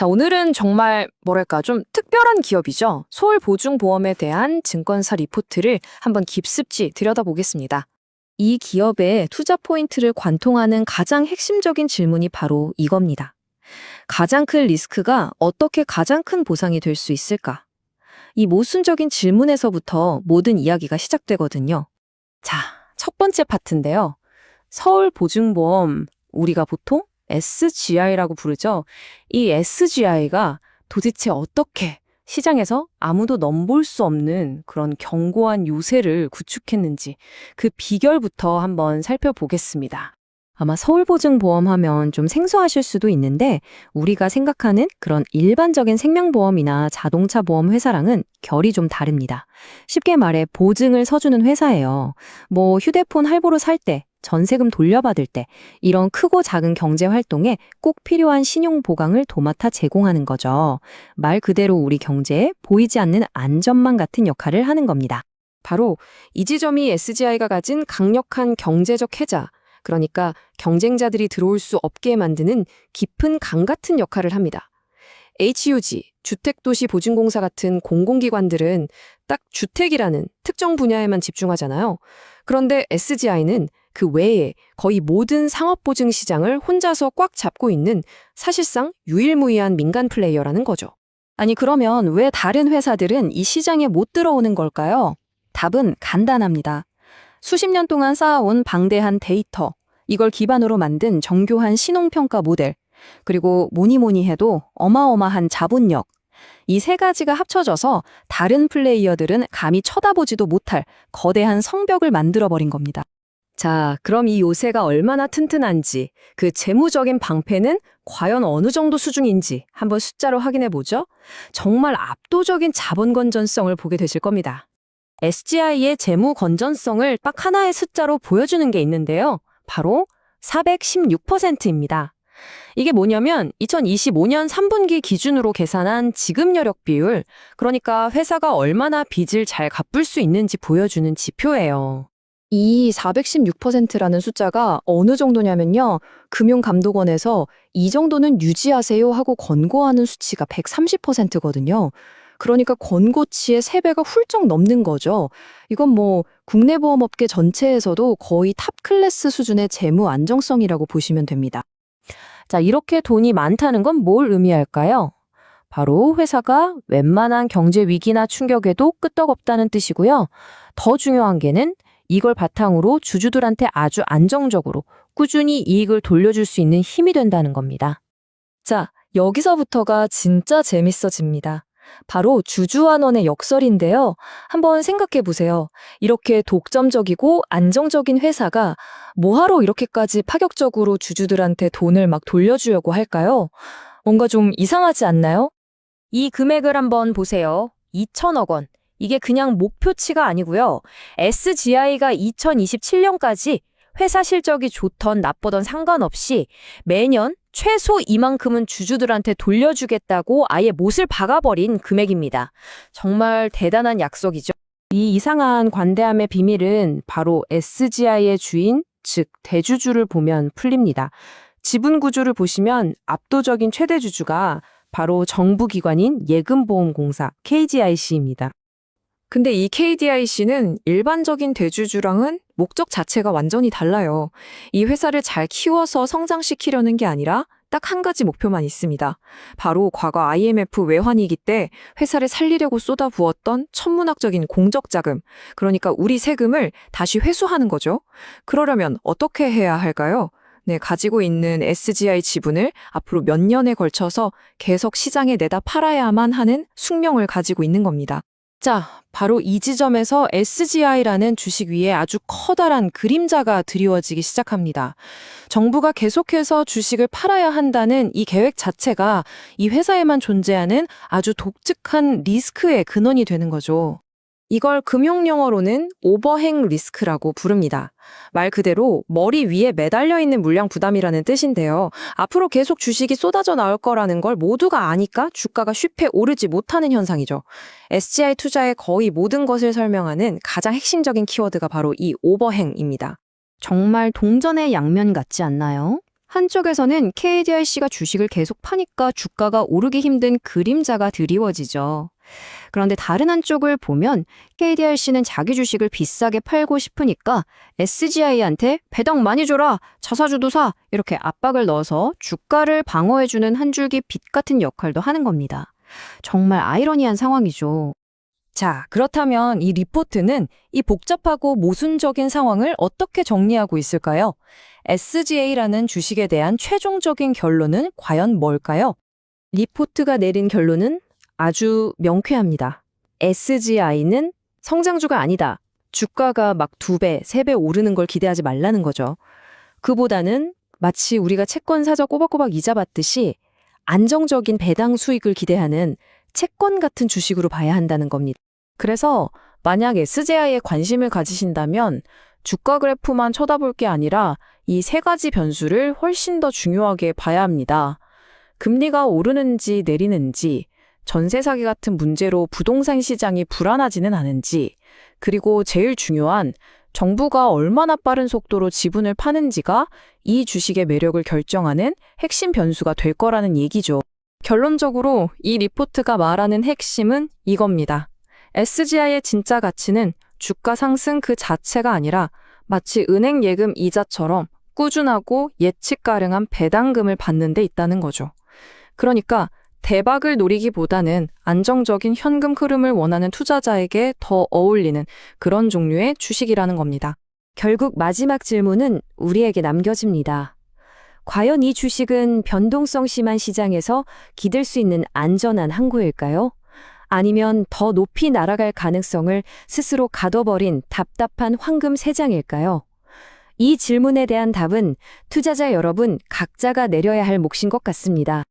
자, 오늘은 정말 뭐랄까 좀 특별한 기업이죠. 서울보증보험에 대한 증권사 리포트를 한번 깊숙이 들여다보겠습니다. 이 기업의 투자 포인트를 관통하는 가장 핵심적인 질문이 바로 이겁니다. 가장 큰 리스크가 어떻게 가장 큰 보상이 될 수 있을까? 이 모순적인 질문에서부터 모든 이야기가 시작되거든요. 자, 첫 번째 파트인데요. 서울보증보험, 우리가 보통 SGI라고 부르죠. 이 SGI가 도대체 어떻게 시장에서 아무도 넘볼 수 없는 그런 견고한 요새를 구축했는지 그 비결부터 한번 살펴보겠습니다. 아마 서울보증보험 하면 좀 생소하실 수도 있는데 우리가 생각하는 그런 일반적인 생명보험이나 자동차 보험 회사랑은 결이 좀 다릅니다. 쉽게 말해 보증을 서주는 회사예요. 뭐 휴대폰 할부로 살 때, 전세금 돌려받을 때 이런 크고 작은 경제 활동에 꼭 필요한 신용 보강을 도맡아 제공하는 거죠. 말 그대로 우리 경제에 보이지 않는 안전망 같은 역할을 하는 겁니다. 바로 이 지점이 SGI가 가진 강력한 경제적 해자, 그러니까 경쟁자들이 들어올 수 없게 만드는 깊은 강 같은 역할을 합니다. HUG, 주택도시보증공사 같은 공공기관들은 딱 주택이라는 특정 분야에만 집중하잖아요. 그런데 SGI는 그 외에 거의 모든 상업보증 시장을 혼자서 꽉 잡고 있는 사실상 유일무이한 민간 플레이어라는 거죠. 아니 그러면 왜 다른 회사들은 이 시장에 못 들어오는 걸까요? 답은 간단합니다. 수십 년 동안 쌓아온 방대한 데이터, 이걸 기반으로 만든 정교한 신용평가 모델, 그리고 뭐니 해도 어마어마한 자본력, 이 세 가지가 합쳐져서 다른 플레이어들은 감히 쳐다보지도 못할 거대한 성벽을 만들어버린 겁니다. 자, 그럼 이 요새가 얼마나 튼튼한지, 그 재무적인 방패는 과연 어느 정도 수준인지 한번 숫자로 확인해 보죠. 정말 압도적인 자본 건전성을 보게 되실 겁니다. SGI의 재무 건전성을 딱 하나의 숫자로 보여주는 게 있는데요. 바로 416%입니다. 이게 뭐냐면 2025년 3분기 기준으로 계산한 지급 여력 비율, 그러니까 회사가 얼마나 빚을 잘 갚을 수 있는지 보여주는 지표예요. 이 416%라는 숫자가 어느 정도냐면요. 금융감독원에서 이 정도는 유지하세요 하고 권고하는 수치가 130%거든요. 그러니까 권고치의 3배가 훌쩍 넘는 거죠. 이건 뭐 국내 보험업계 전체에서도 거의 탑 클래스 수준의 재무 안정성이라고 보시면 됩니다. 자, 이렇게 돈이 많다는 건 뭘 의미할까요? 바로 회사가 웬만한 경제 위기나 충격에도 끄떡없다는 뜻이고요. 더 중요한 게는 이걸 바탕으로 주주들한테 아주 안정적으로 꾸준히 이익을 돌려줄 수 있는 힘이 된다는 겁니다. 자, 여기서부터가 진짜 재밌어집니다. 바로 주주환원의 역설인데요. 한번 생각해 보세요. 이렇게 독점적이고 안정적인 회사가 뭐하러 이렇게까지 파격적으로 주주들한테 돈을 막 돌려주려고 할까요? 뭔가 좀 이상하지 않나요? 이 금액을 한번 보세요. 2천억 원. 이게 그냥 목표치가 아니고요. SGI가 2027년까지 회사 실적이 좋던 나쁘던 상관없이 매년 최소 이만큼은 주주들한테 돌려주겠다고 아예 못을 박아버린 금액입니다. 정말 대단한 약속이죠. 이 이상한 관대함의 비밀은 바로 SGI의 주인, 즉 대주주를 보면 풀립니다. 지분 구조를 보시면 압도적인 최대 주주가 바로 정부기관인 예금보험공사 KGIC입니다. 근데 이 KDIC는 일반적인 대주주랑은 목적 자체가 완전히 달라요. 이 회사를 잘 키워서 성장시키려는 게 아니라 딱 한 가지 목표만 있습니다. 바로 과거 IMF 외환위기 때 회사를 살리려고 쏟아부었던 천문학적인 공적 자금, 그러니까 우리 세금을 다시 회수하는 거죠. 그러려면 어떻게 해야 할까요? 네, 가지고 있는 SGI 지분을 앞으로 몇 년에 걸쳐서 계속 시장에 내다 팔아야만 하는 숙명을 가지고 있는 겁니다. 자, 바로 이 지점에서 SGI라는 주식 위에 아주 커다란 그림자가 드리워지기 시작합니다. 정부가 계속해서 주식을 팔아야 한다는 이 계획 자체가 이 회사에만 존재하는 아주 독특한 리스크의 근원이 되는 거죠. 이걸 금융용어로는 오버행 리스크라고 부릅니다. 말 그대로 머리 위에 매달려 있는 물량 부담이라는 뜻인데요. 앞으로 계속 주식이 쏟아져 나올 거라는 걸 모두가 아니까 주가가 쉽게 오르지 못하는 현상이죠. SGI 투자의 거의 모든 것을 설명하는 가장 핵심적인 키워드가 바로 이 오버행입니다. 정말 동전의 양면 같지 않나요? 한쪽에서는 KDRC가 주식을 계속 파니까 주가가 오르기 힘든 그림자가 드리워지죠. 그런데 다른 한쪽을 보면 KDRC는 자기 주식을 비싸게 팔고 싶으니까 SGI한테 배당 많이 줘라, 자사주도 사, 이렇게 압박을 넣어서 주가를 방어해주는 한 줄기 빛 같은 역할도 하는 겁니다. 정말 아이러니한 상황이죠. 자, 그렇다면 이 리포트는 이 복잡하고 모순적인 상황을 어떻게 정리하고 있을까요? SGA라는 주식에 대한 최종적인 결론은 과연 뭘까요? 리포트가 내린 결론은 아주 명쾌합니다. SGI는 성장주가 아니다. 주가가 막 2배, 3배 오르는 걸 기대하지 말라는 거죠. 그보다는 마치 우리가 채권 사서 꼬박꼬박 이자 받듯이 안정적인 배당 수익을 기대하는 채권 같은 주식으로 봐야 한다는 겁니다. 그래서 만약 SGI에 관심을 가지신다면 주가 그래프만 쳐다볼 게 아니라 이 세 가지 변수를 훨씬 더 중요하게 봐야 합니다. 금리가 오르는지 내리는지, 전세 사기 같은 문제로 부동산 시장이 불안하지는 않은지, 그리고 제일 중요한 정부가 얼마나 빠른 속도로 지분을 파는지가 이 주식의 매력을 결정하는 핵심 변수가 될 거라는 얘기죠. 결론적으로 이 리포트가 말하는 핵심은 이겁니다. SGI의 진짜 가치는 주가 상승 그 자체가 아니라 마치 은행 예금 이자처럼 꾸준하고 예측 가능한 배당금을 받는 데 있다는 거죠. 그러니까 대박을 노리기보다는 안정적인 현금 흐름을 원하는 투자자에게 더 어울리는 그런 종류의 주식이라는 겁니다. 결국 마지막 질문은 우리에게 남겨집니다. 과연 이 주식은 변동성 심한 시장에서 기댈 수 있는 안전한 항구일까요? 아니면 더 높이 날아갈 가능성을 스스로 가둬버린 답답한 황금 새장일까요? 이 질문에 대한 답은 투자자 여러분 각자가 내려야 할 몫인 것 같습니다.